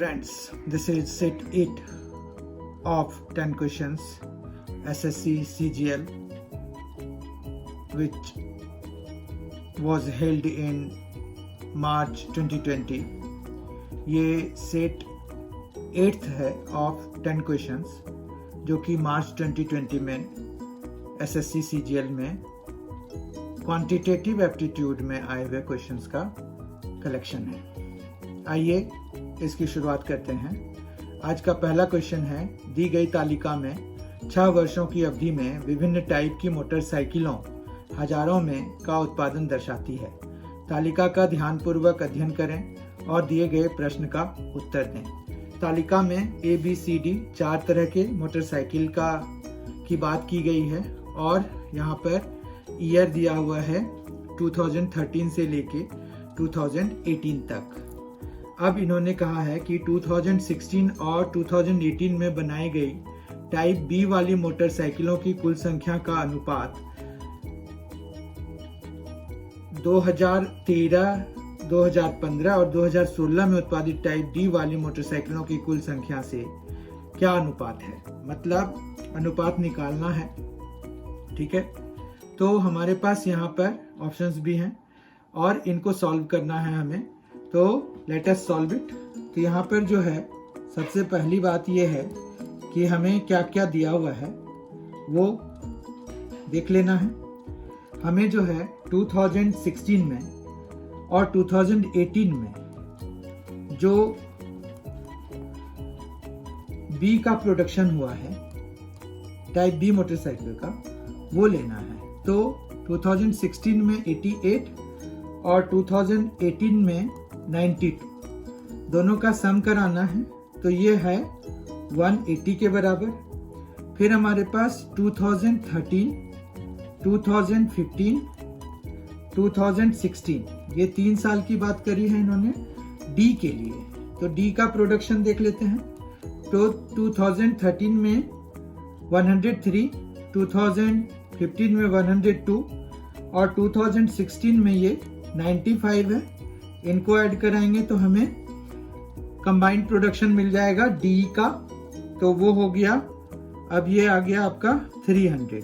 Friends, this is set 8 of 10 questions SSC CGL, which was held in March 2020. ये set 8th है of 10 questions जो कि मार्च 2020 में SSC CGL में quantitative aptitude में आए हुए क्वेश्चंस का कलेक्शन है। आइए इसकी शुरुआत करते हैं। आज का पहला क्वेश्चन है, दी गई तालिका में 6 वर्षों की अवधि में विभिन्न टाइप की मोटरसाइकिलों हजारों में का उत्पादन दर्शाती है। तालिका का ध्यानपूर्वक अध्ययन करें और दिए गए प्रश्न का उत्तर दें। तालिका में ABCD 4 तरह के मोटरसाइकिल की बात की गई है और यहाँ पर ईयर दिया हुआ है 2013 से लेके 2018 तक। अब इन्होंने कहा है कि 2016 और 2018 में बनाई गई टाइप B वाली मोटरसाइकिलों की कुल संख्या का अनुपात 2013, 2015 और 2016 में उत्पादित टाइप D वाली मोटरसाइकिलों की कुल संख्या से क्या अनुपात है। मतलब अनुपात निकालना है, ठीक है। तो हमारे पास यहाँ पर ऑप्शंस भी हैं और इनको सॉल्व करना है हमें। तो लेट अस सॉल्व इट। तो यहाँ पर जो है सबसे पहली बात ये है कि हमें क्या क्या दिया हुआ है वो देख लेना है। हमें जो है 2016 में और 2018 में जो B का प्रोडक्शन हुआ है टाइप B मोटरसाइकिल का वो लेना है। तो 2016 में 88 और 2018 में 92, दोनों का सम कराना है। तो ये है 180 के बराबर। फिर हमारे पास 2013, 2015, 2016 ये 3 साल की बात करी है इन्होंने D के लिए। तो D का प्रोडक्शन देख लेते हैं। तो 2013 में 103, 2015 में 102 और 2016 में ये 95 है। इनको ऐड कराएंगे तो हमें कंबाइंड प्रोडक्शन मिल जाएगा D का, तो वो हो गया। अब ये आ गया आपका 300,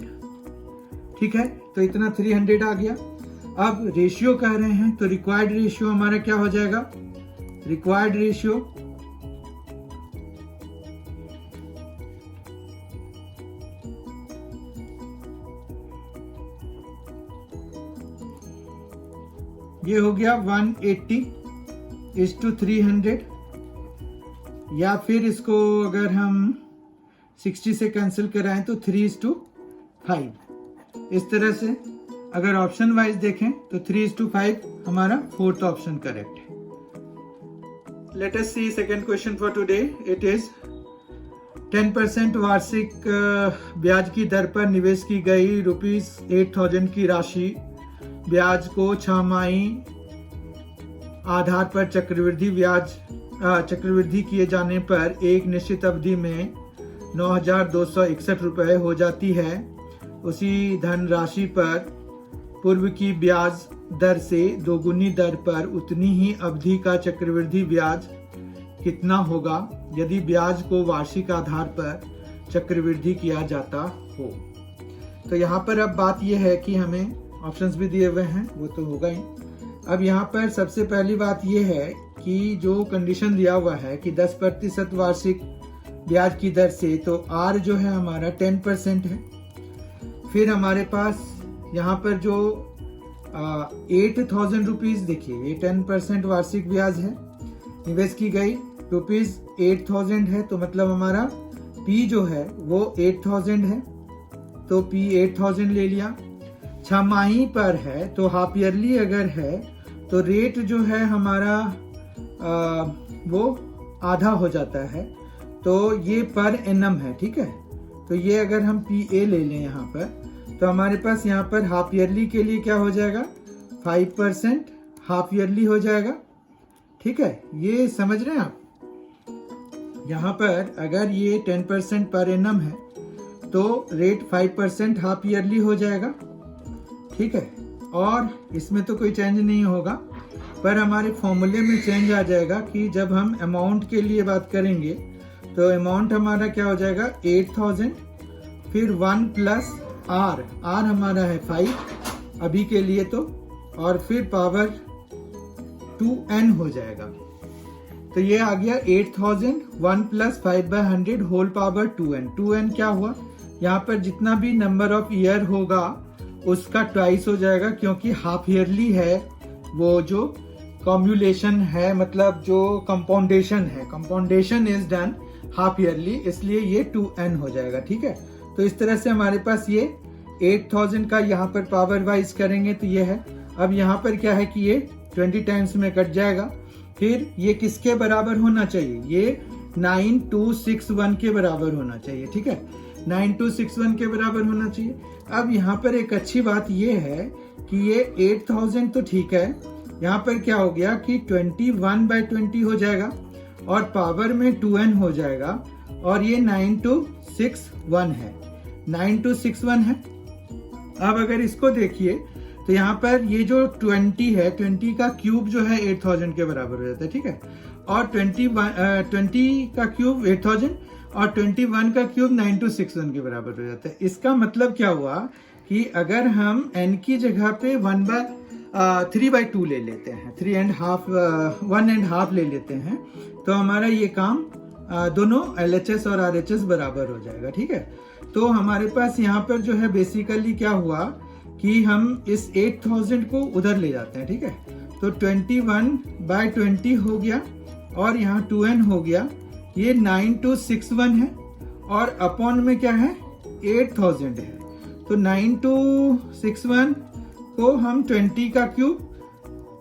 ठीक है। तो इतना 300 आ गया। अब रेशियो कह रहे हैं तो रिक्वायर्ड रेशियो हमारा क्या हो जाएगा। रिक्वायर्ड रेशियो ये हो गया 180:300, या फिर इसको अगर हम 60 से कैंसिल कराएं तो 3:5। इस तरह से अगर ऑप्शन वाइज देखें तो 3:5 हमारा 4th ऑप्शन करेक्ट है। Let us see second question for today. It is 10% वार्षिक ब्याज की दर पर निवेश की गई ₹8,000 की राशि ब्याज को 6 माही आधार पर चक्रवृद्धि किए जाने पर एक निश्चित अवधि में 9,261 रुपये हो जाती है। उसी धनराशि पर पूर्व की ब्याज दर से दोगुनी दर पर उतनी ही अवधि का चक्रवृद्धि ब्याज कितना होगा यदि ब्याज को वार्षिक आधार पर चक्रवृद्धि किया जाता हो। तो यहाँ पर अब बात यह है कि हमें ऑप्शंस भी दिए हुए हैं, वो तो होगा ही। अब यहाँ पर सबसे पहली बात यह है कि जो कंडीशन दिया हुआ है कि 10% वार्षिक ब्याज की दर से, तो R जो है हमारा 10% है। फिर हमारे पास यहाँ पर जो 8,000 रुपीज, देखिए ये 10% वार्षिक ब्याज है, निवेश की गई ₹8,000 है। तो मतलब हमारा P जो है वो 8,000 है, तो P 8,000 ले लिया। 6 माही पर है तो हाफ ईयरली अगर है तो रेट जो है हमारा वो आधा हो जाता है। तो ये पर एनम है, ठीक है। तो ये अगर हम PA ले लें यहाँ पर तो हमारे पास यहाँ पर हाफ ईयरली के लिए क्या हो जाएगा 5% हाफ ईयरली हो जाएगा, ठीक है। ये समझ रहे हैं आप। यहाँ पर अगर ये 10% पर एनम है तो रेट 5% हाफ ईयरली हो जाएगा, ठीक है। और इसमें तो कोई चेंज नहीं होगा। पर हमारे फॉर्मूले में चेंज आ जाएगा कि जब हम अमाउंट के लिए बात करेंगे तो अमाउंट हमारा क्या हो जाएगा 8000, फिर 1 प्लस आर हमारा है 5 अभी के लिए तो, और फिर पावर 2n हो जाएगा। तो ये आ गया 8000 1 प्लस 5/100 होल पावर 2n क्या हुआ, यहाँ पर जितना भी नंबर ऑफ ईयर होगा उसका ट्वाइस हो जाएगा, क्योंकि हाफ ईयरली है वो जो कॉम्युलेशन है, मतलब जो कंपाउंडेशन है, कंपाउंडेशन इज डन हाफ ईयरली, इसलिए ये 2n हो जाएगा। ठीक है, तो इस तरह से हमारे पास ये 8000 का यहाँ पर पावर वाइज करेंगे तो ये है। अब यहाँ पर क्या है कि ये 20 टाइम्स में कट जाएगा, फिर ये किसके बराबर होना चाहिए, ये 9261 के बराबर होना चाहिए। ठीक है, 9261 के बराबर होना चाहिए। अब यहाँ पर एक अच्छी बात ये है कि ये 8000 तो ठीक है, यहाँ पर क्या हो गया कि 21/20 हो जाएगा और पावर में 2n हो जाएगा, और ये 9261 है, 9261 है। अब अगर इसको देखिए तो यहाँ पर ये जो 20 है, 20 का क्यूब जो है 8000 के बराबर हो जाता है। ठीक है, और 20 का क्यूब 8000 और 21 का क्यूब 9261 के बराबर हो जाता है। इसका मतलब क्या हुआ कि अगर हम n की जगह पे 3/2 ले लेते हैं, 1.5 ले लेते हैं, तो हमारा ये काम दोनों LHS और RHS बराबर हो जाएगा। ठीक है, तो हमारे पास यहाँ पर जो है बेसिकली क्या हुआ कि हम इस 8000 को उधर ले जाते हैं। ठीक है, तो 21/20 हो गया और यहाँ 2n हो गया, ये 9261 है और अपॉन में क्या है 8000 है। तो 9261 को हम 21 का क्यूब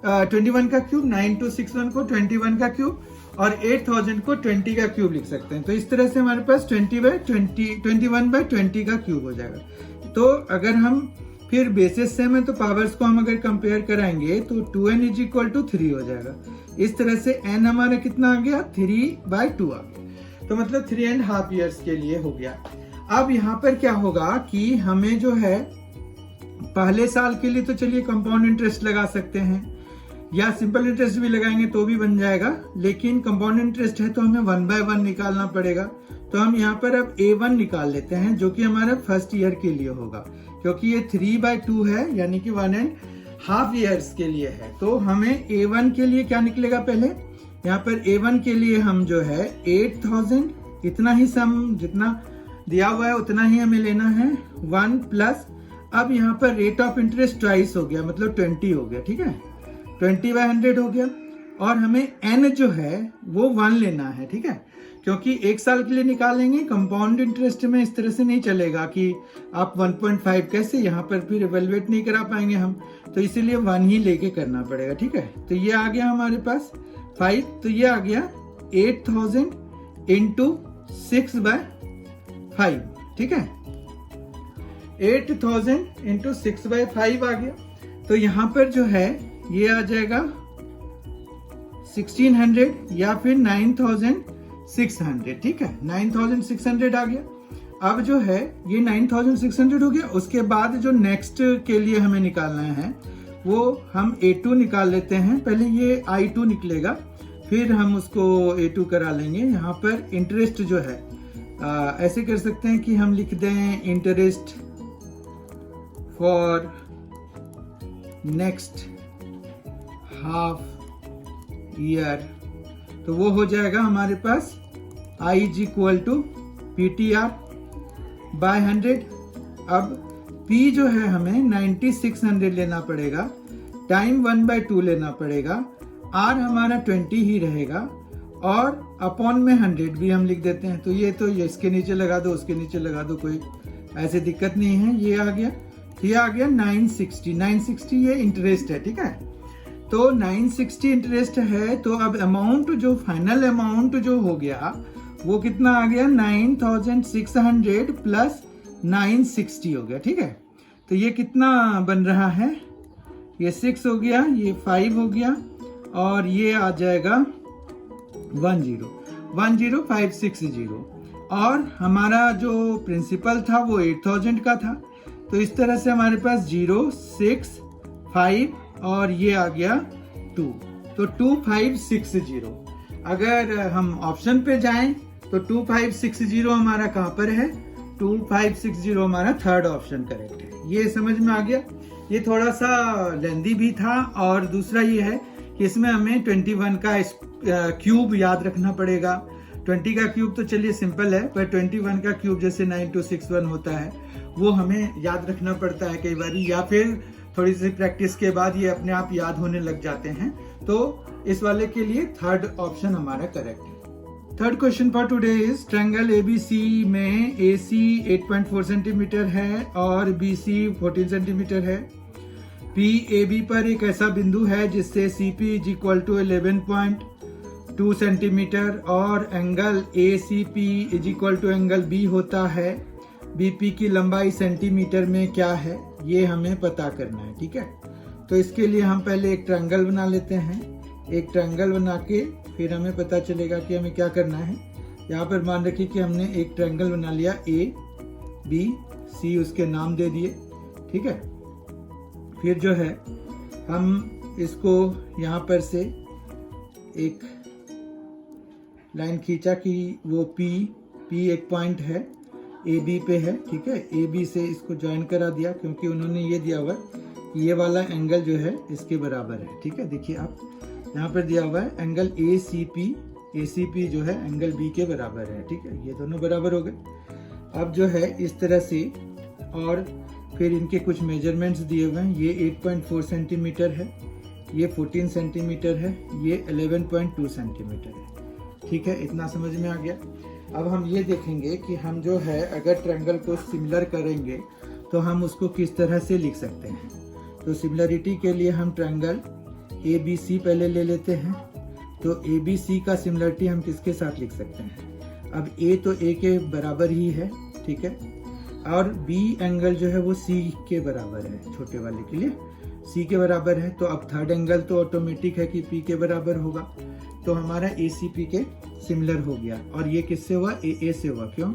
9261 को 21 का क्यूब और 8000 को 20 का क्यूब लिख सकते हैं। तो इस तरह से हमारे पास 21/20 का क्यूब हो जाएगा। तो अगर हम फिर बेसिस सेम है तो पावर्स को हम अगर कंपेयर कराएंगे तो 2n = 3 हो जाएगा। इस तरह से n हमारा कितना आ गया 3/2 आ गया, तो मतलब 3.5 ईयर्स के लिए हो गया। अब यहाँ पर क्या होगा कि हमें जो है पहले साल के लिए तो चलिए कंपाउंड इंटरेस्ट लगा सकते हैं या सिंपल इंटरेस्ट भी लगाएंगे तो भी बन जाएगा, लेकिन कंपाउंड इंटरेस्ट है तो हमें 1/1 निकालना पड़ेगा। तो हम यहाँ पर अब A1 निकाल लेते हैं जो कि हमारा फर्स्ट ईयर के लिए होगा, क्योंकि ये 3/2 है यानी कि 1.5 ईयर्स के लिए है। तो हमें A1 के लिए क्या निकलेगा, पहले यहाँ पर A1 के लिए हम जो है 8000 इतना ही सम जितना दिया हुआ है उतना ही हमें लेना है, 1 प्लस अब यहाँ पर रेट ऑफ इंटरेस्ट ट्वाइस हो गया, मतलब 20 हो गया। ठीक है, 20/100 हो गया और हमें n जो है वो 1 लेना है। ठीक है, क्योंकि एक साल के लिए निकालेंगे, कंपाउंड इंटरेस्ट में इस तरह से नहीं चलेगा कि आप 1.5 कैसे यहाँ पर फिर इवेलुएट नहीं करा पाएंगे हम, तो इसीलिए 1 ही लेके करना पड़ेगा। ठीक है, तो ये आ गया हमारे पास 5, तो ये आ गया 8000 × 6/5। ठीक है, 8000 × 6/5 आ गया, तो यहाँ पर जो है ये आ जाएगा 1600 या फिर 9600। ठीक है, 9600 आ गया। अब जो है ये 9600 हो गया, उसके बाद जो नेक्स्ट के लिए हमें निकालना है वो हम A2 निकाल लेते हैं। पहले ये I2 निकलेगा, फिर हम उसको A2 करा लेंगे। यहाँ पर इंटरेस्ट जो है ऐसे कर सकते हैं कि हम लिख दें interest for next half year, तो वो हो जाएगा हमारे पास I = PTR/100। अब P जो है हमें 9600 लेना पड़ेगा, टाइम 1/2 लेना पड़ेगा, R हमारा 20 ही रहेगा और अपॉन में 100 भी हम लिख देते हैं। तो ये इसके नीचे लगा दो, उसके नीचे लगा दो, कोई ऐसे दिक्कत नहीं है। ये आ गया, ये आ गया 960 ये इंटरेस्ट है। ठीक है, तो 960 इंटरेस्ट है, तो अब अमाउंट जो फाइनल अमाउंट जो हो गया वो कितना आ गया 9600 प्लस 960 हो गया। ठीक है, तो ये कितना बन रहा है, ये 6 हो गया, ये 5 हो गया और ये आ जाएगा 10560 और हमारा जो प्रिंसिपल था वो 8000 का था। तो इस तरह से हमारे पास 0, 6, 5 और ये आ गया 2। तो 2560। अगर हम ऑप्शन पे जाएं तो 2560 हमारा कहां पर है? 2560 हमारा थर्ड ऑप्शन करेक्ट है। ये समझ में आ गया। ये थोड़ा सा लेंदी भी था, और दूसरा ये है कि इसमें हमें 21 का क्यूब याद रखना पड़ेगा। 20 का क्यूब तो चलिए सिंपल है, पर 21 का क्यूब जैसे 9261 होता है वो हमें याद रखना पड़ता है कई बार, या फिर थोड़ी सी प्रैक्टिस के बाद ये अपने आप याद होने लग जाते हैं। तो इस वाले के लिए थर्ड ऑप्शन हमारा करेक्ट है। Third question for today is triangle ABC में AC 8.4 सेंटीमीटर है और BC 14 सेंटीमीटर है। PAB पर एक ऐसा बिंदु है जिससे CP is equal to 11.2 centimetre और angle ACP is equal to angle B होता है। BP की लंबाई सेंटीमीटर में क्या है, ये हमें पता करना है। ठीक है, तो इसके लिए हम पहले एक ट्रायंगल बना लेते हैं। एक ट्रायंगल बना के फिर हमें पता चलेगा कि हमें क्या करना है। यहाँ पर मान रखिए कि हमने एक ट्रायंगल बना लिया ABC, उसके नाम दे दिए। ठीक है, फिर जो है हम इसको यहाँ पर से एक लाइन खींचा कि वो P एक पॉइंट है AB पे है। ठीक है, AB से इसको ज्वाइन करा दिया, क्योंकि उन्होंने ये दिया हुआ ये वाला एंगल जो है इसके बराबर है। ठीक है, देखिए आप यहाँ पर दिया हुआ है एंगल ACP जो है एंगल B के बराबर है। ठीक है, ये दोनों बराबर हो गए। अब जो है इस तरह से, और फिर इनके कुछ मेजरमेंट्स दिए हुए हैं। ये 8.4 सेंटीमीटर है, ये 14 सेंटीमीटर है, ये 11.2 सेंटीमीटर है। ठीक है, इतना समझ में आ गया। अब हम ये देखेंगे कि हम जो है अगर ट्रायंगल को सिमिलर करेंगे तो हम उसको किस तरह से लिख सकते हैं। तो सिमिलरिटी के लिए हम ट्रायंगल ABC पहले ले लेते हैं। तो ABC का सिमिलरिटी हम किसके साथ लिख सकते हैं? अब A तो A के बराबर ही है। ठीक है, और B एंगल जो है वो C के बराबर है, छोटे वाले के लिए C के बराबर है। तो अब थर्ड एंगल तो ऑटोमेटिक है कि P के बराबर होगा। तो हमारा ACP के सिमिलर हो गया। और ये किससे हुआ? A से हुआ। क्यों?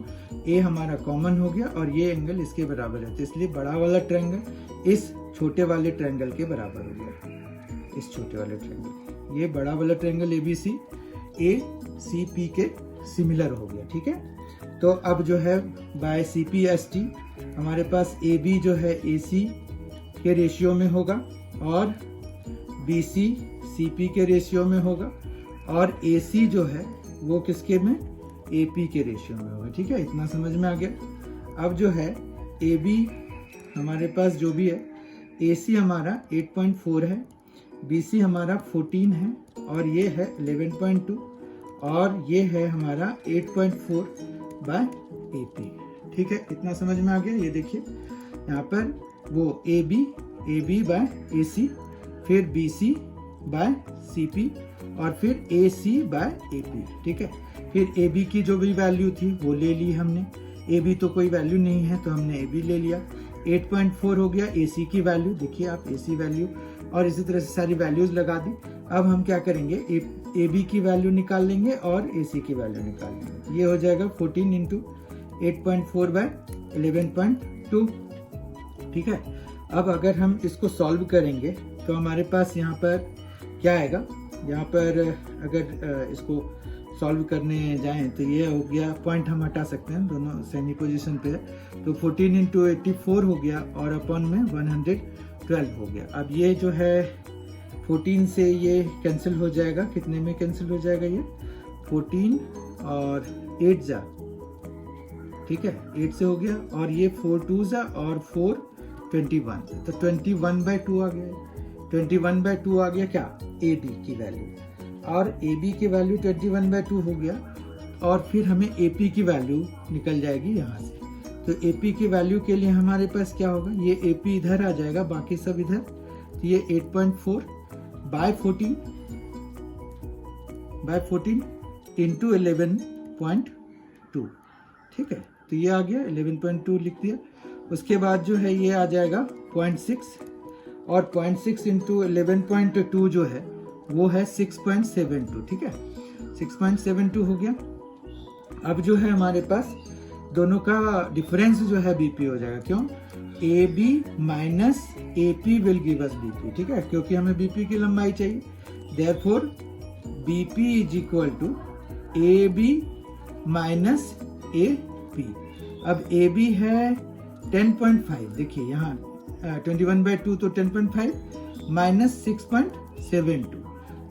A हमारा कॉमन हो गया और ये एंगल इसके बराबर है, तो इसलिए बड़ा वाला ट्रायंगल इस छोटे वाले ट्रायंगल के बराबर हो गया। इस छोटे वाले ट्रायंगल, ये बड़ा वाला ट्रायंगल ABC ACP के सिमिलर हो गया। ठीक है, तो अब जो है बाय CPST हमारे पास AB जो है AC के रेशियो में होगा और BC CP के रेशियो में होगा और AC जो है वो किसके में? AP के रेशियो में होगा। ठीक है, इतना समझ में आ गया। अब जो है AB हमारे पास जो भी है, AC हमारा 8.4 है, BC हमारा 14 है और ये है 11.2 और ये है हमारा 8.4 बाय AP। ठीक है, इतना समझ में आ गया। ये देखिए यहाँ पर वो AB बाय AC, फिर BC बाय CP और फिर AC बाय AP। ठीक है, फिर AB की जो भी वैल्यू थी वो ले ली हमने। AB तो कोई वैल्यू नहीं है तो हमने AB ले लिया। 8.4 हो गया AC की वैल्यू, देखिए आप AC वैल्यू, और इसी तरह से सारी वैल्यूज लगा दी। अब हम क्या करेंगे? AB की वैल्यू निकाल लेंगे और AC की वैल्यू निकाल लेंगे। ये हो जाएगा 14 इंटू 8.4 बाय 11.2। ठीक है, अब अगर हम इसको सॉल्व करेंगे तो हमारे पास यहाँ पर क्या आएगा? यहाँ पर अगर इसको सॉल्व करने जाएं तो ये हो गया, पॉइंट हम हटा सकते हैं, दोनों सेमी पोजीशन पे है। तो 14 इंटू 84 हो गया और अपॉन में 112 हो गया। अब ये जो है 14 से ये कैंसिल हो जाएगा। कितने में कैंसिल हो जाएगा? ये 14 और 8 जा, ठीक है, 8 से हो गया, और ये 4 2 जा और 4 21, तो 21/2 आ गया। 21/2 आ गया क्या? AB की वैल्यू, और AB की वैल्यू 21/2 हो गया। और फिर हमें AP की वैल्यू निकल जाएगी यहाँ से। तो AP की वैल्यू के लिए हमारे पास क्या होगा? ये AP इधर आ जाएगा, बाकी सब इधर। तो ये 8.4 बाय 14 इंटू 11.2। ठीक है, तो ये आ गया, 11.2 लिख दिया। उसके बाद जो है ये आ जाएगा 0.6, और 0.6 इंटू 11.2 जो है वो है 6.72। ठीक है, 6.72 हो गया। अब जो है हमारे पास दोनों का डिफरेंस जो है BP हो जाएगा। क्यों? AB माइनस AP will give us BP। ठीक है, क्योंकि हमें BP की लंबाई चाहिए। Therefore BP is equal to AB माइनस AP। अब AB है 10.5, देखिए यहाँ 21/2 तो 10.5 माइनस 6.72,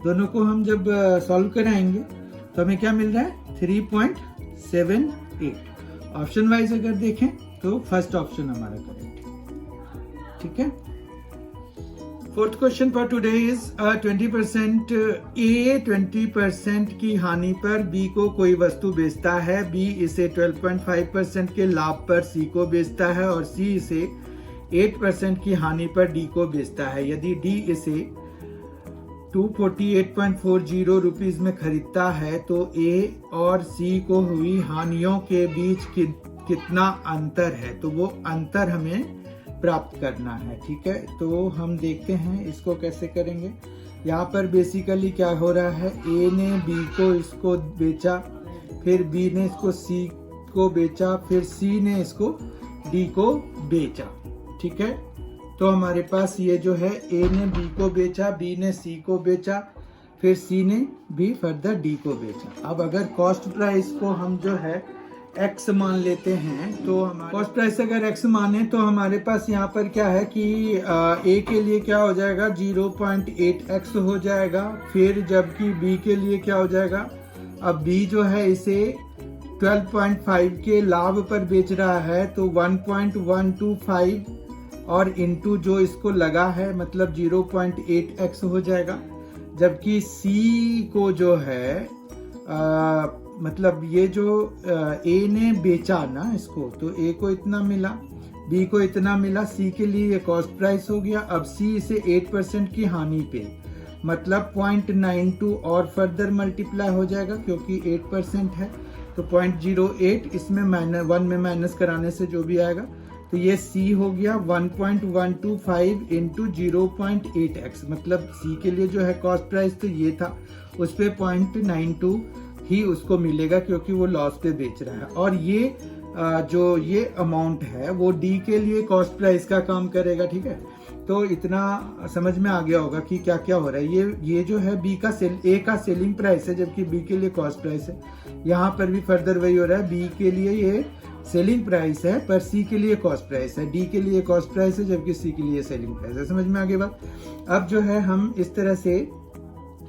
दोनों को हम जब सॉल्व कराएंगे तो हमें क्या मिल रहा है 3.78। ऑप्शन वाइज अगर देखें तो फर्स्ट ऑप्शन हमारा करेक्ट है। ठीक है। Fourth question for today is 20% A 20% की हानि पर B को कोई वस्तु बेचता है, B इसे 12.5% के लाभ पर C को बेचता है और C इसे 8% की हानि पर D को बेचता है। यदि D इसे 248.40 रुपीज में खरीदता है तो A और C को हुई हानियों के बीच कितना अंतर है, तो वो अंतर हमें प्राप्त करना है। ठीक है, तो हम देखते हैं इसको कैसे करेंगे। यहाँ पर बेसिकली क्या हो रहा है, A ने B को इसको बेचा, फिर B ने इसको C को बेचा, फिर C ने इसको D को बेचा। ठीक है, तो हमारे पास ये जो है A ने B को बेचा, B ने C को बेचा, फिर C ने भी फर्दर D को बेचा। अब अगर कॉस्ट प्राइस को हम जो है X मान लेते हैं तो हमारे कॉस्ट प्राइस अगर X माने तो हमारे पास यहाँ पर क्या है कि A के लिए क्या हो जाएगा 0.8x हो जाएगा, फिर जबकि B के लिए क्या हो जाएगा, अब B जो है इसे 12.5 के लाभ पर बेच रहा है तो 1.125 और इनटू जो इसको लगा है मतलब 0.8x हो जाएगा। जबकि C को जो है मतलब ये जो A ने बेचा ना इसको, तो A को इतना मिला, B को इतना मिला, C के लिए ये कॉस्ट प्राइस हो गया। अब C इसे 8% की हानि पे मतलब 0.92 और फर्दर मल्टीप्लाई हो जाएगा क्योंकि 8% है तो 0.08, इसमें 1 में माइनस कराने से जो भी आएगा तो ये C हो गया 1.125 इंटू 0.8x, मतलब C के लिए जो है कॉस्ट प्राइस तो ये था, उस पे 0.92 ही उसको मिलेगा क्योंकि वो लॉस पे बेच रहा है। और ये जो ये अमाउंट है वो D के लिए कॉस्ट प्राइस का काम करेगा। ठीक है, तो इतना समझ में आ गया होगा कि क्या क्या हो रहा है। ये जो है A का सेलिंग प्राइस है जबकि B के लिए कॉस्ट प्राइस है। यहाँ पर भी फर्दर वही हो रहा है, B के लिए ये सेलिंग प्राइस है पर C के लिए कॉस्ट प्राइस है, D के लिए कॉस्ट प्राइस है जबकि C के लिए सेलिंग प्राइस है। समझ में आ गई बात। अब जो है हम इस तरह से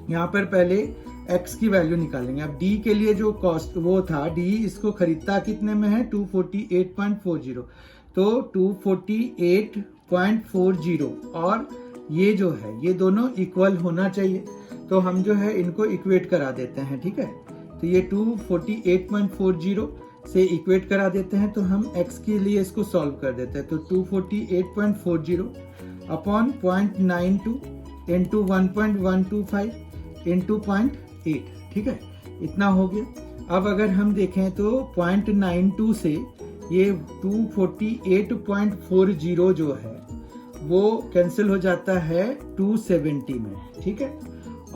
यहाँ पर पहले X की वैल्यू निकालेंगे। अब D के लिए जो कॉस्ट वो था, D इसको खरीदता कितने में है 248.40, तो 248.40 और ये जो है ये दोनों इक्वल होना चाहिए, तो हम जो है इनको इक्वेट करा देते हैं। ठीक है, तो ये 248.40 से इक्वेट करा देते हैं तो हम X के लिए इसको सॉल्व कर देते हैं। तो 248.40 अपॉन 0.92 इंटू 1.125 इंटू 0.8, ठीक है, इतना हो गया। अब अगर हम देखें तो 0.92 से ये 248.40 जो है वो कैंसिल हो जाता है 270 में। ठीक है,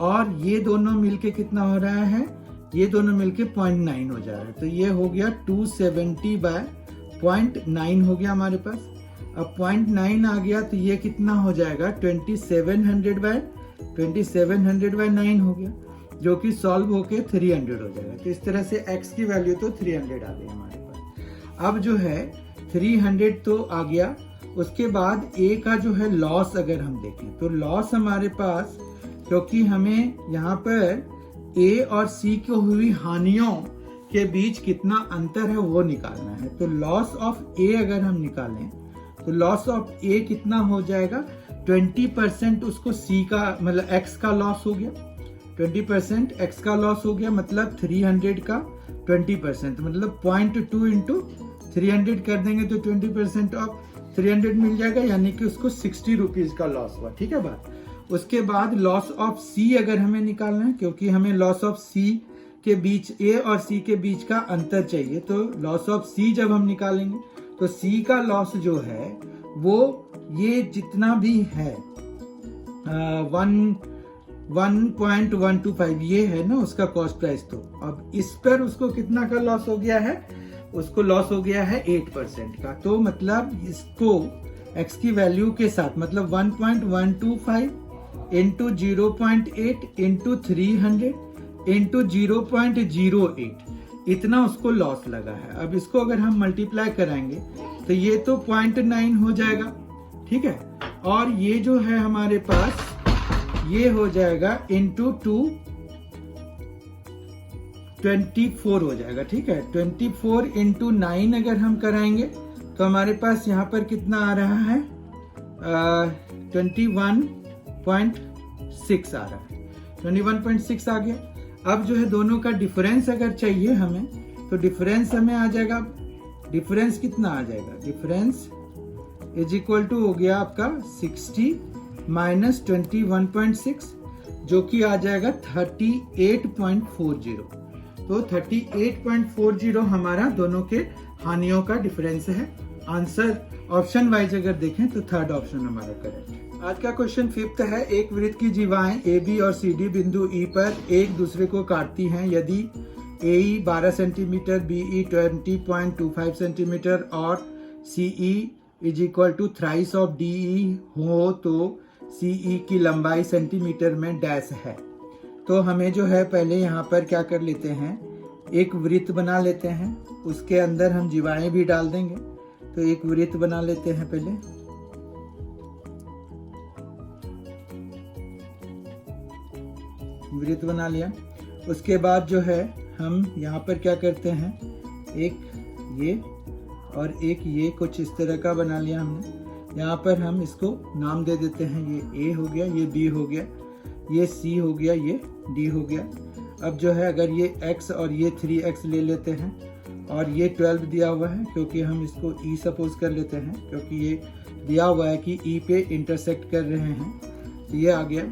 और ये दोनों मिलके कितना हो रहा है, ये दोनों मिलके 0.9 हो जा रहा है, तो ये हो गया 270/0.9 हो गया हमारे पास। अब 0.9 आ गया तो ये कितना हो जाएगा 2700/9 हो गया, जो कि सॉल्व होके 300 हो जाएगा। तो इस तरह से x की वैल्यू तो 300 आ गई हमारे पास। अब जो है 300 तो आ गया, उसके बाद A का जो है लॉस अगर हम देखें तो लॉस हमारे पास, क्योंकि हमें यहाँ पर A और C को हुई हानियों के बीच कितना अंतर है वो निकालना है। तो लॉस ऑफ A अगर हम निकालें तो लॉस ऑफ A कितना हो जाएगा 20% उसको C का मतलब X का लॉस हो गया, 20% X का लॉस हो गया, मतलब 300 का 20% मतलब 0.2 इंटू 300 कर देंगे तो 20% ऑफ 300 मिल जाएगा, यानी कि उसको 60 रुपीज का लॉस हुआ। ठीक है बात। उसके बाद लॉस ऑफ C अगर हमें निकालना है, क्योंकि हमें लॉस ऑफ C के बीच A और C के बीच का अंतर चाहिए, तो लॉस ऑफ C जब हम निकालेंगे तो C का लॉस जो है वो ये जितना भी है 1.125 ये है ना उसका कॉस्ट प्राइस। तो अब इस पर उसको कितना का लॉस हो गया है, उसको लॉस हो गया है 8% का। तो मतलब इसको x की वैल्यू के साथ मतलब 1.125 इंटू 0.8 इंटू 300 इंटू 0.08, इतना उसको लॉस लगा है। अब इसको अगर हम मल्टीप्लाई कराएंगे तो ये तो 0.9 हो जाएगा, ठीक है। और ये जो है हमारे पास ये हो जाएगा इंटू 24 हो जाएगा, ठीक है। 24 इंटू 9 अगर हम कराएंगे तो हमारे पास यहाँ पर कितना आ रहा है, 21.6 आ रहा है, 21.6 आ गया। अब जो है दोनों का डिफरेंस अगर चाहिए हमें तो डिफरेंस हमें आ जाएगा, डिफरेंस कितना आ जाएगा, डिफरेंस इज इक्वल टू हो गया आपका 60 माइनस 21.6 जो कि आ जाएगा 38.40। तो 38.40 हमारा दोनों के हानियों का डिफरेंस है। आंसर ऑप्शन वाइज अगर देखें तो थर्ड ऑप्शन हमारा करेक्ट है। आज का क्वेश्चन 5th है। एक वृत्त की जीवाएं ए बी और सी डी बिंदु ई पर एक दूसरे को काटती हैं। यदि A E 12 centimetre, B E 20.25 centimetre और C E is equal to thrice of D E हो तो सी ई की लंबाई सेंटीमीटर में डैश है। तो हमें जो है पहले यहाँ पर क्या कर लेते हैं, एक वृत्त बना लेते हैं, उसके अंदर हम जीवाएं भी डाल देंगे। तो एक वृत्त बना लेते हैं पहले, वृत्त बना लिया। उसके बाद जो है हम यहाँ पर क्या करते हैं, एक ये और एक ये कुछ इस तरह का बना लिया हमने। यहाँ पर हम इसको नाम दे देते हैं, ये ए हो गया, ये बी हो गया, ये सी हो गया, ये डी हो गया। अब जो है अगर ये x और ये 3x ले लेते हैं और ये 12 दिया हुआ है, क्योंकि हम इसको e सपोज कर लेते हैं, क्योंकि ये दिया हुआ है कि e पे इंटरसेक्ट कर रहे हैं, तो ये आ गया।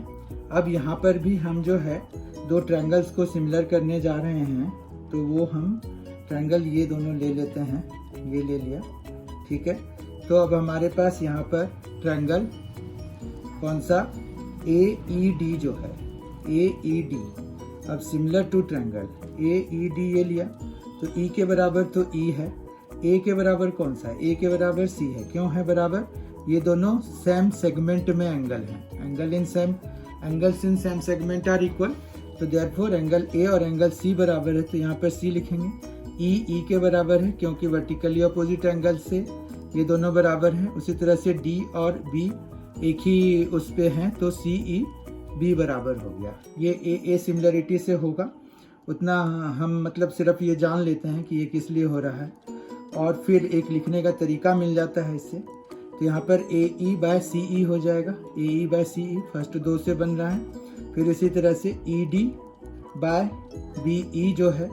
अब यहाँ पर भी हम जो है दो ट्रायंगल्स को सिमिलर करने जा रहे हैं, तो वो हम ट्रायंगल ये दोनों ले लेते हैं, ये ले लिया, ठीक है। तो अब हमारे पास यहाँ पर ट्रायंगल कौन सा, AED जो है, AED। अब सिमिलर टू ट्रायंगल AED ये लिया, तो E के बराबर तो E है, A के बराबर कौन सा है, A के बराबर C है। क्यों है बराबर, ये दोनों सेम सेगमेंट में एंगल हैं, angles in same segment are equal. तो देयरफॉर एंगल A और एंगल C बराबर है, तो यहाँ पर C लिखेंगे। E के बराबर है क्योंकि वर्टिकली अपोजिट एंगल से ये दोनों बराबर हैं। उसी तरह से D और B एक ही उस पे हैं, तो CE B बराबर हो गया। ये A सिमिलरिटी से होगा, उतना हम मतलब सिर्फ ये जान लेते हैं कि ये किस लिए हो रहा है, और फिर एक लिखने का तरीका मिल जाता है इससे। तो यहाँ पर AE बाय CE हो जाएगा, AE बाय CE फर्स्ट 2 से बन रहा है, फिर इसी तरह से ED बाय BE जो है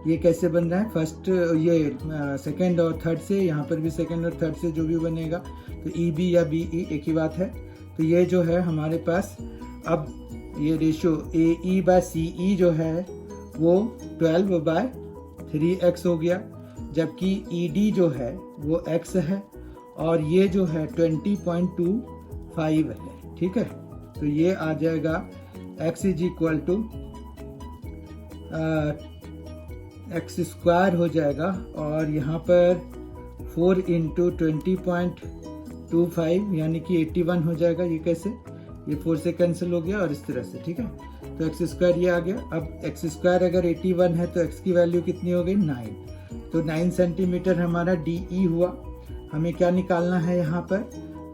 ये कैसे बन रहा है, फर्स्ट ये सेकंड और थर्ड से, यहाँ पर भी सेकंड और थर्ड से जो भी बनेगा, तो EB या BE एक ही बात है। तो ये जो है हमारे पास अब ये रेशियो AE बाय CE जो है वो 12 बाय 3x हो गया, जबकि ED जो है वो x है और ये जो है 20.25 है, ठीक है। तो ये आ जाएगा x is equal to X square हो जाएगा, और यहाँ पर 4 इंटू 20.25 यानी कि 81 हो जाएगा। ये कैसे, ये 4 से कैंसिल हो गया और इस तरह से, ठीक है। तो एक्स स्क्वायर ये आ गया। अब एक्स स्क्वायर अगर 81 है तो एक्स की वैल्यू कितनी हो गई, 9। तो 9 सेंटीमीटर हमारा DE हुआ। हमें क्या निकालना है यहाँ पर,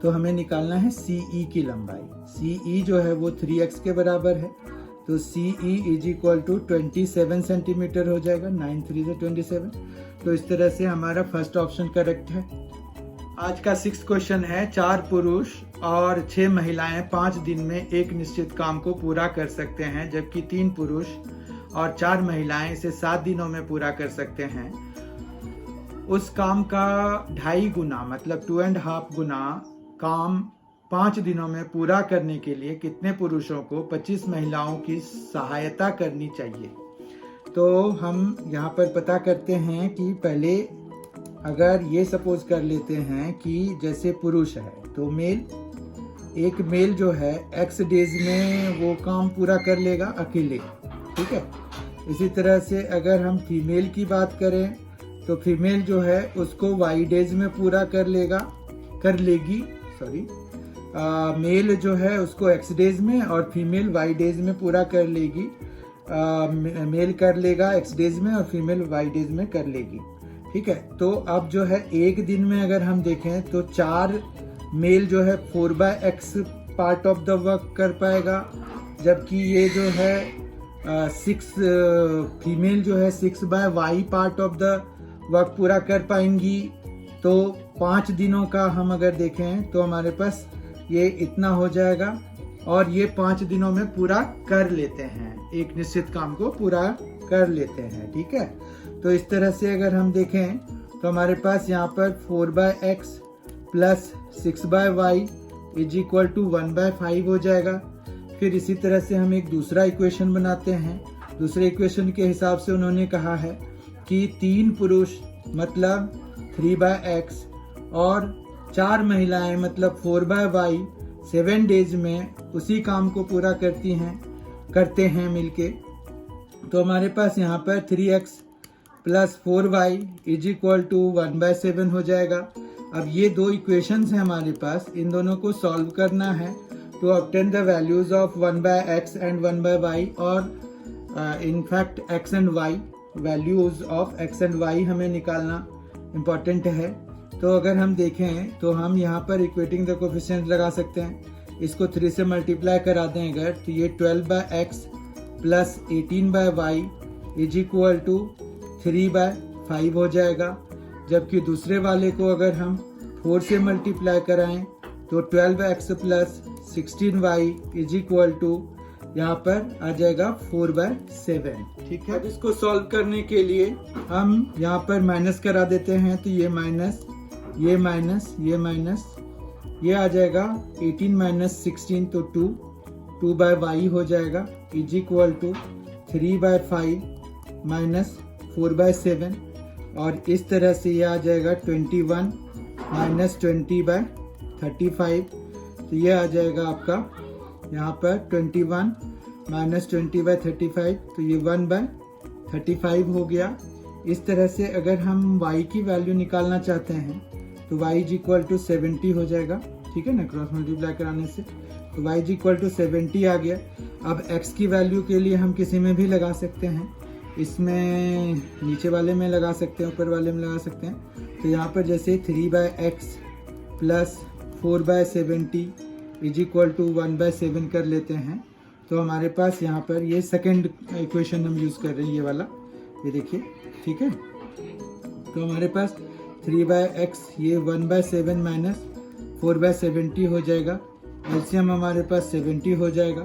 तो हमें निकालना है CE की लंबाई। CE जो है वो 3x के बराबर है, तो CE is equal to 27 centimetre हो जाएगा, 9 3 से 27। तो इस तरह से हमारा फर्स्ट ऑप्शन करेक्ट है। आज का 6th क्वेश्चन है। 4 पुरुष और 6 महिलाएं 5 दिन में एक निश्चित काम को पूरा कर सकते हैं, जबकि 3 पुरुष और 4 महिलाएं इसे 7 दिनों में पूरा कर सकते हैं। उस काम का 2.5 गुना मतलब 2.5 गुना काम 5 दिनों में पूरा करने के लिए कितने पुरुषों को 25 महिलाओं की सहायता करनी चाहिए। तो हम यहाँ पर पता करते हैं कि पहले अगर ये सपोज कर लेते हैं कि जैसे पुरुष है तो एक मेल जो है x डेज में वो काम पूरा कर लेगा अकेले, ठीक है। इसी तरह से अगर हम फीमेल की बात करें तो फीमेल जो है उसको y डेज में पूरा कर लेगी, मेल जो है उसको x डेज में और फीमेल y डेज में पूरा कर लेगी। मेल कर लेगा x डेज में और फीमेल y डेज में कर लेगी। ठीक है, तो अब जो है एक दिन में अगर हम देखें तो 4 मेल जो है 4/x part of the work कर पाएगा, जबकि ये जो है 6 फीमेल जो है 6/y part of the work पूरा कर पाएंगी। तो 5 दिनों का हम अगर देखें तो हमारे पास ये इतना हो जाएगा और ये 5 दिनों में पूरा कर लेते हैं, एक निश्चित काम को पूरा कर लेते हैं। ठीक है, तो इस तरह से अगर हम देखें तो हमारे पास यहाँ पर 4/x plus 6/y is equal to 1/5 हो जाएगा। फिर इसी तरह से हम एक दूसरा इक्वेशन बनाते हैं। दूसरे इक्वेशन के हिसाब से उन्होंने कहा है कि 3 पुरुष मतलब 3/x और 4 महिलाएं मतलब 4/y 7 डेज में उसी काम को पूरा करते हैं मिलके। तो हमारे पास यहाँ पर 3x plus 4y is equal to 1/7 हो जाएगा। अब ये 2 इक्वेशंस हैं हमारे पास, इन दोनों को सॉल्व करना है to obtain the values of 1/x and 1/y और in fact x and y, values of x and y हमें निकालना इम्पॉर्टेंट है। तो अगर हम देखें तो हम यहाँ पर इक्वेटिंग द कोफिशिएंट लगा सकते हैं। इसको 3 से मल्टीप्लाई करा दें अगर, तो ये 12/x plus 18/y is equal to 3/5 हो जाएगा। जबकि दूसरे वाले को अगर हम 4 से मल्टीप्लाई कराएं तो 12x plus 16y is equal to यहाँ पर आ जाएगा 4/7। ठीक है, अब इसको सॉल्व करने के लिए हम यहाँ पर माइनस करा देते हैं, तो ये माइनस ये माइनस ये माइनस ये आ जाएगा 18 माइनस 16 तो 2/y हो जाएगा इज इक्वल टू 3/5 माइनस 4/7 और इस तरह से ये आ जाएगा 21 माइनस 20/35। तो ये आ जाएगा आपका यहाँ पर 21 माइनस 20/35, तो ये 1/35 हो गया। इस तरह से अगर हम y की वैल्यू निकालना चाहते हैं तो y इज इक्वल टू 70 हो जाएगा। ठीक है ना, क्रॉस मल्टीप्लाई कराने से तो y इज इक्वल टू 70 आ गया। अब x की वैल्यू के लिए हम किसी में भी लगा सकते हैं, इसमें नीचे वाले में लगा सकते हैं, ऊपर वाले में लगा सकते हैं। तो यहाँ पर जैसे 3/x plus 4/70 is equal to 1/7 कर लेते हैं, तो हमारे पास यहाँ पर ये सेकंड इक्वेशन हम यूज़ कर रहे हैं, ये वाला, ये देखिए। ठीक है, तो हमारे पास 3/x ये 1/7 माइनस 4/70 हो जाएगा। एलसीएम हमारे पास 70 हो जाएगा,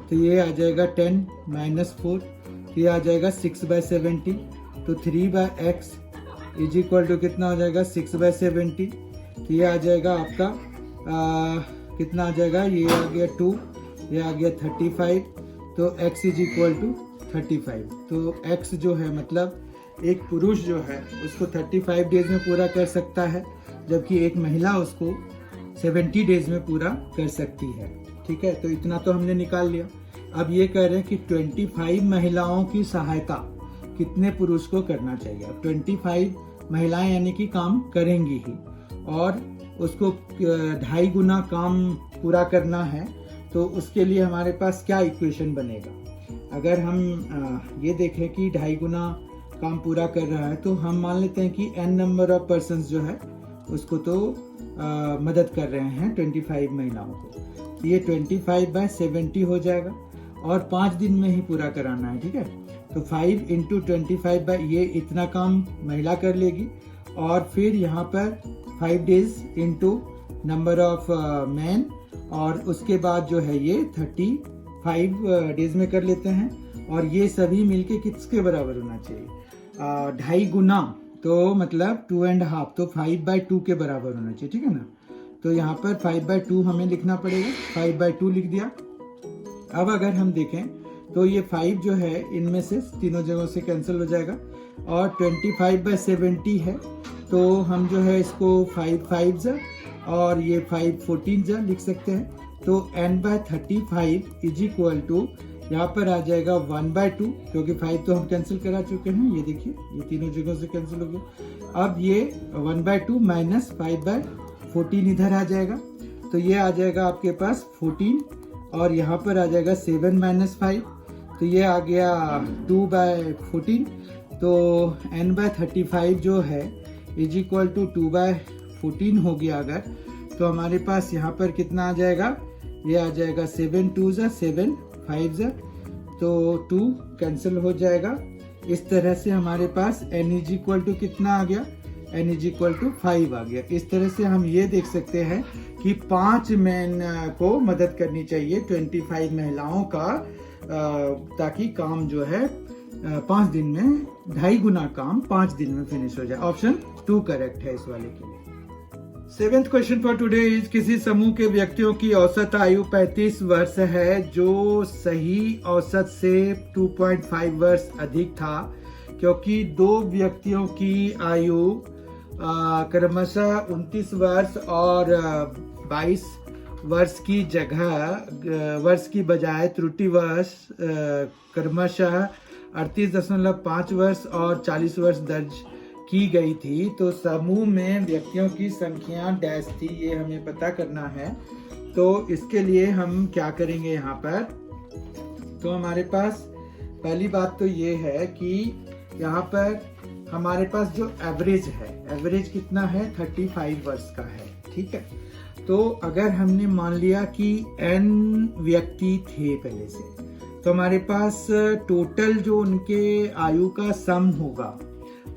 तो ये आ जाएगा 10 माइनस 4, ये आ जाएगा 6/70। तो 3/x इज इक्वल टू कितना हो जाएगा 6/70। तो ये आ जाएगा आपका कितना आ जाएगा, ये आ गया 2, ये आ गया 35। तो x इज इक्वल टू 35। तो x जो है मतलब एक पुरुष जो है उसको 35 डेज में पूरा कर सकता है, जबकि एक महिला उसको 70 डेज में पूरा कर सकती है। ठीक है, तो इतना तो हमने निकाल लिया। अब ये कह रहे हैं कि 25 महिलाओं की सहायता कितने पुरुष को करना चाहिए। अब 25 महिलाएं यानी कि काम करेंगी ही और उसको 2.5 गुना काम पूरा करना है, तो उसके लिए हमारे पास क्या इक्वेशन बनेगा। अगर हम ये देखें कि 2.5 गुना काम पूरा कर रहा है, तो हम मान लेते हैं कि n नंबर ऑफ पर्सन्स जो है उसको तो मदद कर रहे हैं 25 महिलाओं को। ये 25/70 हो जाएगा और 5 दिन में ही पूरा कराना है। ठीक है, तो 5 × 25 ये इतना काम महिला कर लेगी और फिर यहाँ पर 5 days into number of man और उसके बाद जो है ये 35 डेज में कर लेते हैं। और ये सभी मिलके किसके बराबर होना चाहिए, 2.5 गुना, तो मतलब 2.5, तो 5/2 के बराबर होना चाहिए। ठीक है ना, तो यहाँ पर 5/2 हमें लिखना पड़ेगा, 5/2 लिख दिया। अब अगर हम देखें तो ये 5 जो है इनमें से तीनों जगहों से कैंसिल हो जाएगा और 25/70 है, तो हम जो है इसको 5 और ये 5 14 लिख सकते हैं। तो n/35 इज इक्वल टू यहाँ पर आ जाएगा 1/2, क्योंकि 5 तो हम कैंसिल करा चुके हैं, ये देखिए ये तीनों जगहों से कैंसिल हो गया। अब ये 1/2 माइनस 5/14 इधर आ जाएगा। तो ये आ जाएगा आपके पास 14 और यहाँ पर आ जाएगा 7 - 5, तो ये आ गया 2/14। तो n/35 जो है इज इक्वल टू 2/14 हो गया अगर, तो हमारे पास यहाँ पर कितना आ जाएगा, ये आ जाएगा 7 2 7 5 तो 2 कैंसिल हो जाएगा। इस तरह से हमारे पास n इज इक्वल टू कितना आ गया, n इज इक्वल टू 5 आ गया। इस तरह से हम ये देख सकते हैं कि 5 मैन को मदद करनी चाहिए 25 महिलाओं का, ताकि काम जो है 5 दिन में 2.5 गुना काम 5 दिन में फिनिश हो जाए। ऑप्शन 2 करेक्ट है इस वाले के लिए। 7th question for today is, किसी समूह के व्यक्तियों की औसत आयु 35 वर्ष है जो सही औसत से 2.5 वर्ष अधिक था, क्योंकि 2 व्यक्तियों की आयु क्रमशः 29 वर्ष और 22 वर्ष की जगह वर्ष की बजाय त्रुटिवश क्रमशः 38.5 वर्ष और 40 वर्ष दर्ज की गई थी। तो समूह में व्यक्तियों की संख्या डैश थी, ये हमें पता करना है। तो इसके लिए हम क्या करेंगे यहाँ पर, तो हमारे पास पहली बात तो ये है कि यहाँ पर हमारे पास जो एवरेज है, एवरेज कितना है 35 वर्ष का है, ठीक है। तो अगर हमने मान लिया कि n व्यक्ति थे पहले से, तो हमारे पास टोटल जो उनके आयु का सम होगा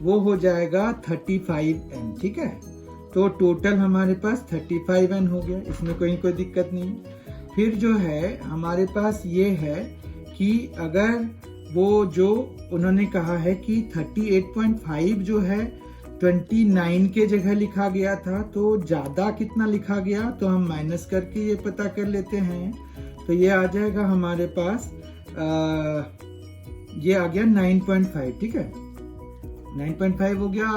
वो हो जाएगा 35n, ठीक है। तो टोटल हमारे पास 35n हो गया, इसमें कोई दिक्कत नहीं। फिर जो है हमारे पास ये है कि अगर वो जो उन्होंने कहा है कि 38.5 जो है 29 के जगह लिखा गया था, तो ज्यादा कितना लिखा गया, तो हम माइनस करके ये पता कर लेते हैं। तो ये आ जाएगा हमारे पास ये आ गया 9.5, ठीक है, 9.5 हो गया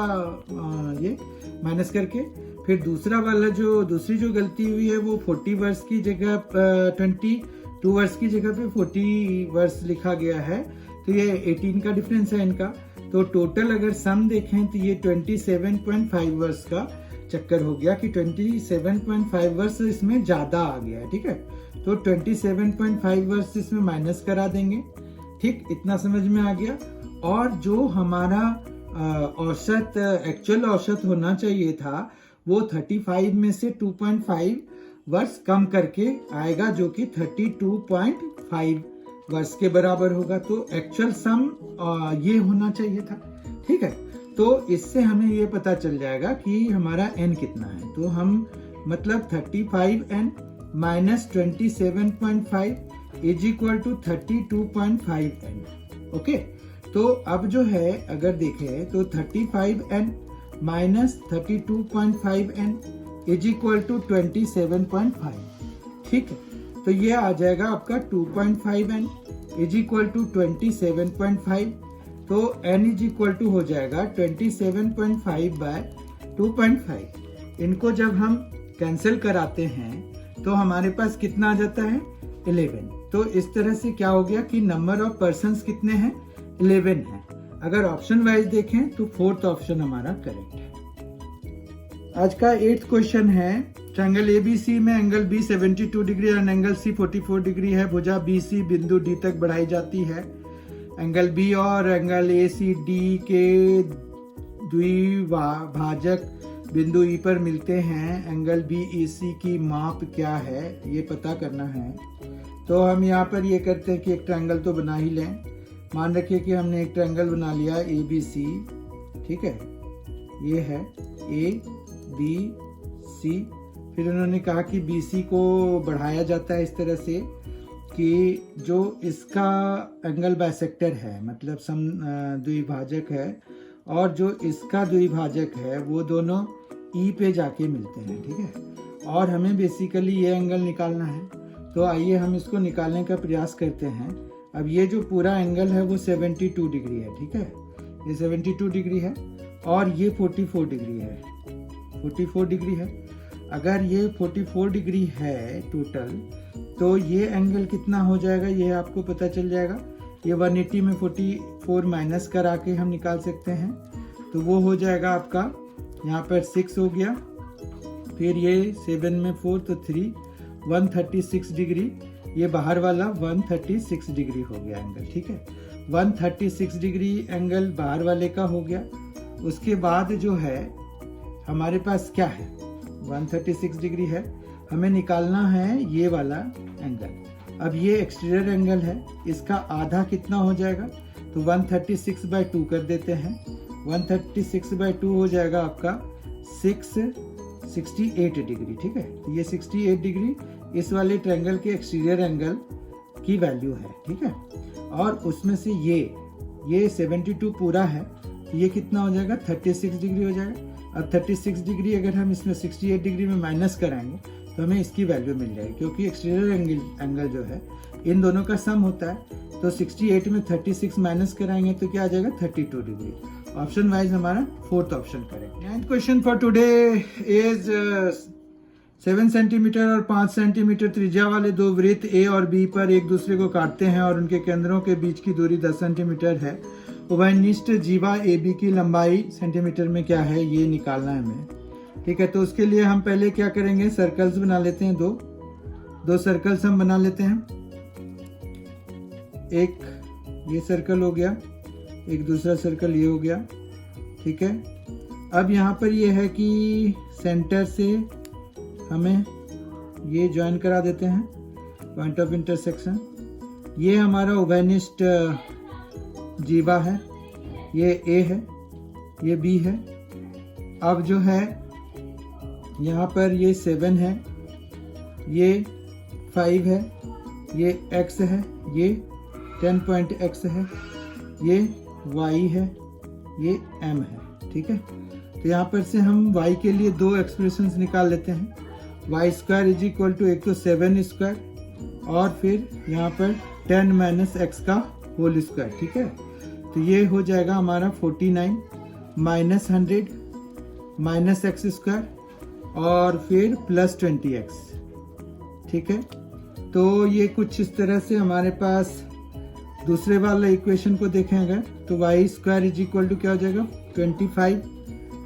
ये माइनस करके। फिर दूसरा वाला दूसरी जो गलती हुई है वो 40 वर्ष की जगह 22 वर्ष की जगह पे 40 वर्ष लिखा गया है, तो ये 18 का डिफरेंस है इनका। तो टोटल अगर सम देखें तो ये 27.5 वर्ष का चक्कर हो गया कि 27.5 वर्ष इसमें ज्यादा आ गया है, ठीक है। तो 27.5 वर्ष इसमें माइनस करा देंगे, ठीक, इतना समझ में आ गया। और जो हमारा औसत एक्चुअल औसत होना चाहिए था वो 35 में से 2.5 वर्ष कम करके आएगा, जो कि 32.5 वर्ष के बराबर होगा। तो एक्चुअल सम ये होना चाहिए था, ठीक है। तो इससे हमें ये पता चल जाएगा कि हमारा n कितना है। तो हम मतलब 35n minus 27.5 is equal to 32.5n, okay. तो अब जो है अगर देखें तो 35n minus 32.5n is equal to 27.5, ठीक है। तो ये आ जाएगा आपका 2.5n इज इक्वल टू 27.5। तो n इज इक्वल टू हो जाएगा 27.5 बाय 2.5। इनको जब हम कैंसिल कराते हैं तो हमारे पास कितना आ जाता है 11। तो इस तरह से क्या हो गया कि नंबर ऑफ पर्सन्स कितने हैं 11 है। अगर ऑप्शन वाइज देखें तो 4th ऑप्शन हमारा करेक्ट है। आज का 8th क्वेश्चन है, ट्रायंगल ABC में एंगल B 72 डिग्री और एंगल C 44 डिग्री है। भुजा BC बिंदु D तक बढ़ाई जाती है। एंगल B और एंगल ACD के द्विभाजक बिंदु E पर मिलते हैं। एंगल BEC की माप क्या है ये पता करना है। तो हम यहाँ पर ये करते हैं कि एक ट्रायंगल तो बना ही लें। मान रखिए कि हमने एक ट्रायंगल बना लिया ABC, ठीक है, ये है ABC। फिर उन्होंने कहा कि BC को बढ़ाया जाता है इस तरह से कि जो इसका एंगल बाइसेक्टर है, मतलब सम द्विभाजक है, और जो इसका द्विभाजक है वो दोनों E पे जाके मिलते हैं, ठीक है। और हमें बेसिकली ये एंगल निकालना है। तो आइए हम इसको निकालने का प्रयास करते हैं। अब ये जो पूरा एंगल है वो 72 डिग्री है, ठीक है, ये 72 डिग्री है और ये 44 डिग्री है, 44 डिग्री है। अगर ये 44 डिग्री है टोटल, तो ये एंगल कितना हो जाएगा ये आपको पता चल जाएगा। ये 180 में 44 माइनस करा के हम निकाल सकते हैं। तो वो हो जाएगा आपका यहाँ पर 6 हो गया फिर ये 7 में 4 तो 3, 136 डिग्री, ये बाहर वाला 136 डिग्री हो गया एंगल, ठीक है। 136 डिग्री एंगल बाहर वाले का हो गया। उसके बाद जो है हमारे पास क्या है, 136 डिग्री है, हमें निकालना है ये वाला एंगल। अब ये एक्सटीरियर एंगल है, इसका आधा कितना हो जाएगा, तो 136/2 कर देते हैं। 136/2 हो जाएगा आपका 68 डिग्री, ठीक है। तो ये 68 डिग्री इस वाले ट्रायंगल के एक्सटीरियर एंगल की वैल्यू है, ठीक है। और उसमें से ये 72 पूरा है, तो ये कितना हो जाएगा, 36 डिग्री हो जाएगा। अब 36 डिग्री अगर हम इसमें 68 डिग्री में माइनस कराएंगे तो हमें इसकी वैल्यू मिल जाएगी, क्योंकि एक्सटीरियर एंगल जो है इन दोनों का सम होता है। तो 68 में 36 माइनस कराएंगे तो क्या आ जाएगा, 32 डिग्री। ऑप्शन वाइज हमारा 4th option correct. 9th question for today is 7 centimetre और 5 सेंटीमीटर त्रिज्या वाले दो वृत्त ए और बी पर एक दूसरे को काटते हैं और उनके केंद्रों के बीच की दूरी 10 सेंटीमीटर है। उभयनिष्ठ जीवा ए बी की लंबाई सेंटीमीटर में क्या है, ये निकालना है हमें, ठीक है। तो उसके लिए हम पहले क्या करेंगे, सर्कल्स बना लेते हैं। दो सर्कल्स हम बना लेते हैं। एक ये सर्कल हो गया, एक दूसरा सर्कल ये हो गया, ठीक है। अब यहाँ पर ये है कि सेंटर से हमें ये ज्वाइन करा देते हैं, पॉइंट ऑफ इंटरसेक्शन। ये हमारा उभयनिष्ठ जीवा है, ये ए है, ये बी है। अब जो है यहाँ पर ये 7 है, ये 5 है, ये x है, ये 10 पॉइंट x है, ये y है, ये m है, ठीक है। तो यहाँ पर से हम y के लिए दो एक्सप्रेशंस निकाल लेते हैं। y square is equal to एक तो 7 स्क्वायर और फिर यहाँ पर 10 माइनस x का होल स्क्वायर, ठीक है। तो ये हो जाएगा हमारा 49 माइनस 100 माइनस x स्क्वायर और फिर प्लस 20x, ठीक है। तो ये कुछ इस तरह से हमारे पास दूसरे वाला इक्वेशन को देखें अगर, तो y square is equal to क्या हो जाएगा, 25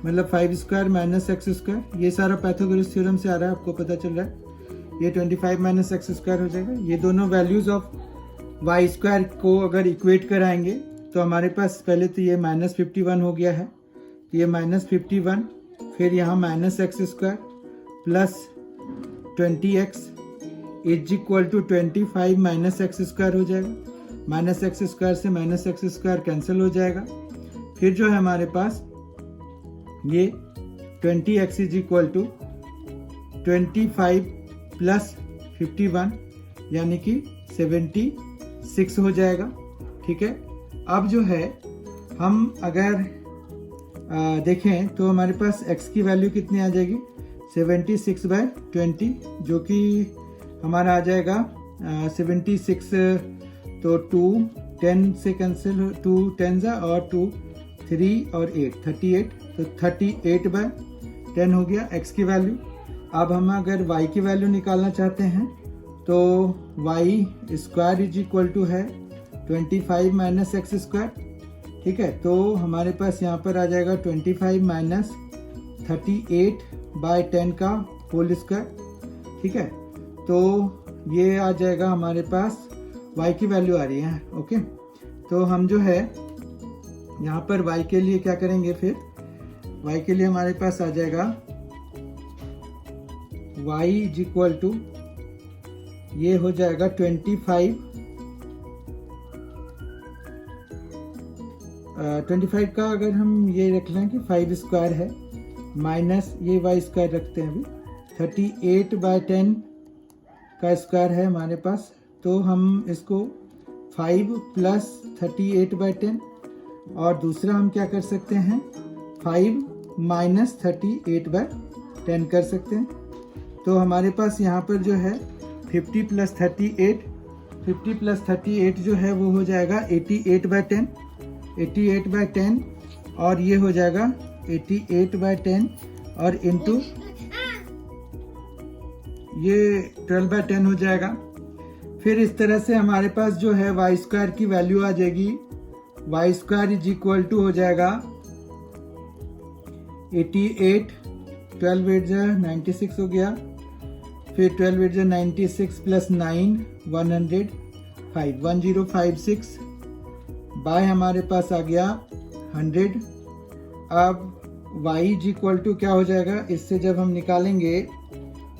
मतलब 5 स्क्वायर माइनस x स्क्वायर। ये सारा पाइथागोरस थ्योरम से आ रहा है, आपको पता चल रहा है। ये 25 माइनस x स्क्वायर हो जाएगा। ये दोनों वैल्यूज ऑफ y स्क्वायर को अगर इक्वेट कराएंगे तो हमारे पास पहले तो ये माइनस 51 हो गया है, तो ये माइनस 51, फिर यहाँ minus x square plus 20x is equal to 25 minus x square हो जाएगा। माइनस x स्क्वायर से माइनस x स्क्वायर कैंसिल हो जाएगा। फिर जो है हमारे पास ये 20x is equal to 25 plus 51 यानी कि 76 हो जाएगा, ठीक है। अब जो है हम अगर देखें तो हमारे पास x की वैल्यू कितनी आ जाएगी, 76/20 जो कि हमारा आ जाएगा 76, तो 2 10 से कैंसिल, 2 10 और 2 3 और 8 38, तो 38/10 हो गया x की वैल्यू। अब हम अगर y की वैल्यू निकालना चाहते हैं तो y square is equal to है 25 माइनस x स्क्वायर, ठीक है। तो हमारे पास यहाँ पर आ जाएगा 25 माइनस 38/10 का होल स्क्वायर, ठीक है। तो ये आ जाएगा हमारे पास y की वैल्यू आ रही है, ओके। तो हम जो है यहाँ पर y के लिए क्या करेंगे, फिर y के लिए हमारे पास आ जाएगा y इज इक्वल टू ये हो जाएगा 25 का अगर हम ये रख लें कि 5 स्क्वायर है माइनस ये y स्क्वायर रखते हैं अभी 38/10 का स्क्वायर है हमारे पास। तो हम इसको 5 प्लस 38/10 और दूसरा हम क्या कर सकते हैं 5 माइनस 38/10 कर सकते हैं। तो हमारे पास यहाँ पर जो है 50 प्लस 38 जो है वो हो जाएगा 88/10 और ये हो जाएगा 88/10 और इंटू ये 12/10 हो जाएगा। फिर इस तरह से हमारे पास जो है y स्क्वायर की वैल्यू आ जाएगी, y square is equal to हो जाएगा 88 12 8 जा 96 हो गया, फिर 12 8 जा 96 प्लस 9 105 1056 बाय हमारे पास आ गया 100। अब y इज इक्वल टू क्या हो जाएगा, इससे जब हम निकालेंगे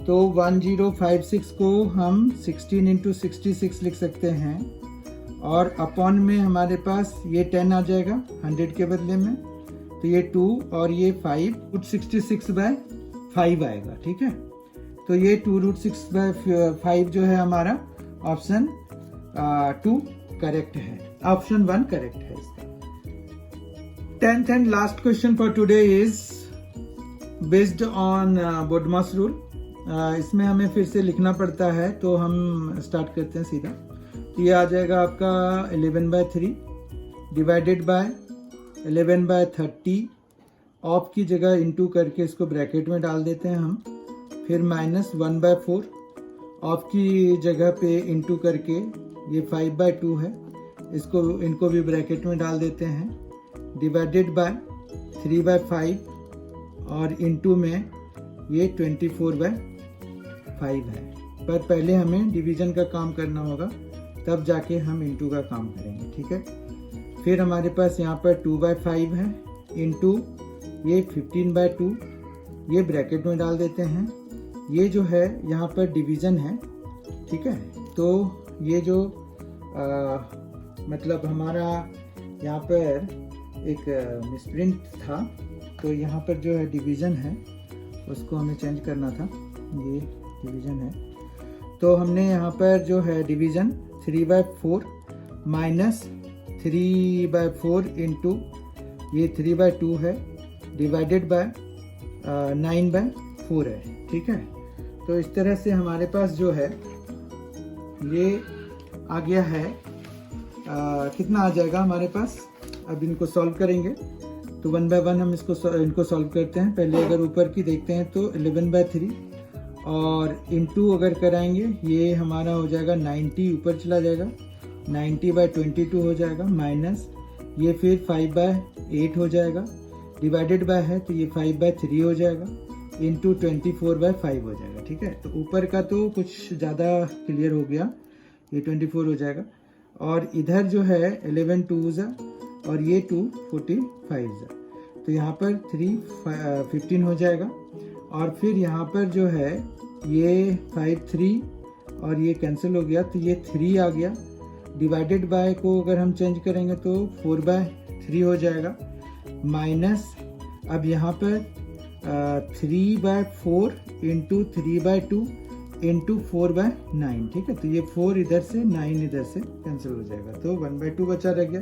तो 1056 को हम 16 इंटू 66 लिख सकते हैं, और अपॉन में हमारे पास ये 10 आ जाएगा 100 के बदले में, तो ये 2 और ये 5 रूट 66 बाय 5 आएगा। ठीक है, तो ये 2 रूट 6 बाय 5 जो है हमारा ऑप्शन 2 करेक्ट है, ऑप्शन 1 करेक्ट है इसका। 10th and last question for today is based on BODMAS rule. इसमें हमें फिर से लिखना पड़ता है, तो हम स्टार्ट करते हैं सीधा। तो ये आ जाएगा आपका 11/3 डिवाइडेड बाय 11/30, ऑफ की जगह इंटू करके इसको ब्रैकेट में डाल देते हैं हम, फिर माइनस 1/4, ऑफ की जगह पे इंटू करके ये 5/2 है, इनको भी ब्रैकेट में डाल देते हैं, डिवाइडेड बाय 3/5 और इंटू में ये 24/5 है। पर पहले हमें डिवीजन का काम करना होगा, तब जाके हम इंटू का काम करेंगे। ठीक है, फिर हमारे पास यहाँ पर 2/5 है, इंटू ये 15/2, ये ब्रैकेट में डाल देते हैं। ये जो है यहाँ पर डिवीजन है। ठीक है, तो ये जो मतलब हमारा यहाँ पर एक मिसप्रिंट था, तो यहाँ पर जो है डिवीजन है उसको हमें चेंज करना था, ये डिवीजन है, तो हमने यहाँ पर जो है डिवीजन 3/4 माइनस 3/4 इंटू ये 3/2 है, डिवाइडेड बाय 9/4 है। ठीक है, तो इस तरह से हमारे पास जो है ये आ गया है, कितना आ जाएगा हमारे पास। अब इनको सॉल्व करेंगे तो 1 बाय 1 हम इनको सॉल्व करते हैं। पहले अगर ऊपर की देखते हैं तो 11/3 और इंटू अगर कराएंगे ये हमारा हो जाएगा 90, ऊपर चला जाएगा 90/22 हो जाएगा, माइनस ये फिर 5/8 हो जाएगा, डिवाइडेड बाय है तो ये 5/3 हो जाएगा, इंटू 24/5 हो जाएगा। ठीक है, तो ऊपर का तो कुछ ज़्यादा क्लियर हो गया, ये 24 हो जाएगा, और इधर जो है 11 2s और ये 2 45s, तो यहाँ पर 3 15 हो जाएगा, और फिर यहाँ पर जो है ये 5 3 और ये कैंसिल हो गया, तो ये 3 आ गया, डिवाइडेड बाय को अगर हम चेंज करेंगे तो 4/3 हो जाएगा, माइनस अब यहाँ पर 3/4 इंटू 3/2 इंटू 4/9। ठीक है, तो ये 4 इधर से 9 इधर से कैंसिल हो जाएगा, तो 1/2 बचा रह गया,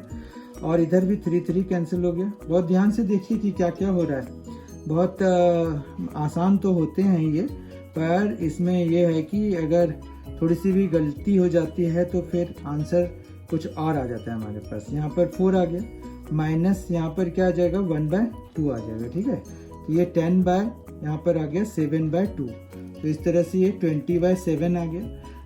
और इधर भी 3 कैंसिल हो गया। बहुत ध्यान से देखिए कि क्या क्या हो रहा है, बहुत आसान तो होते हैं ये, पर इसमें ये है कि अगर थोड़ी सी भी गलती हो जाती है तो फिर आंसर कुछ और आ जाता है हमारे पास। यहाँ पर 4 आ गया, माइनस यहाँ पर क्या आ जाएगा 1/2 आ जाएगा। ठीक है, तो ये 10 बाय यहाँ पर आ गया 7/2, तो इस तरह से ये 20/7 आ गया।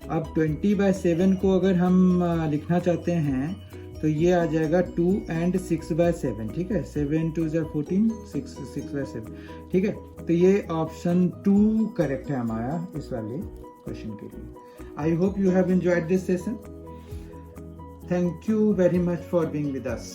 अब 20/7 को अगर हम लिखना चाहते हैं तो ये आ जाएगा 2 and 6/7। ठीक है, 7 2 14 6/7। ठीक है, तो ये ऑप्शन 2 करेक्ट है हमारा इस वाले क्वेश्चन के लिए। I hope you have enjoyed this session. Thank you very much for being with us.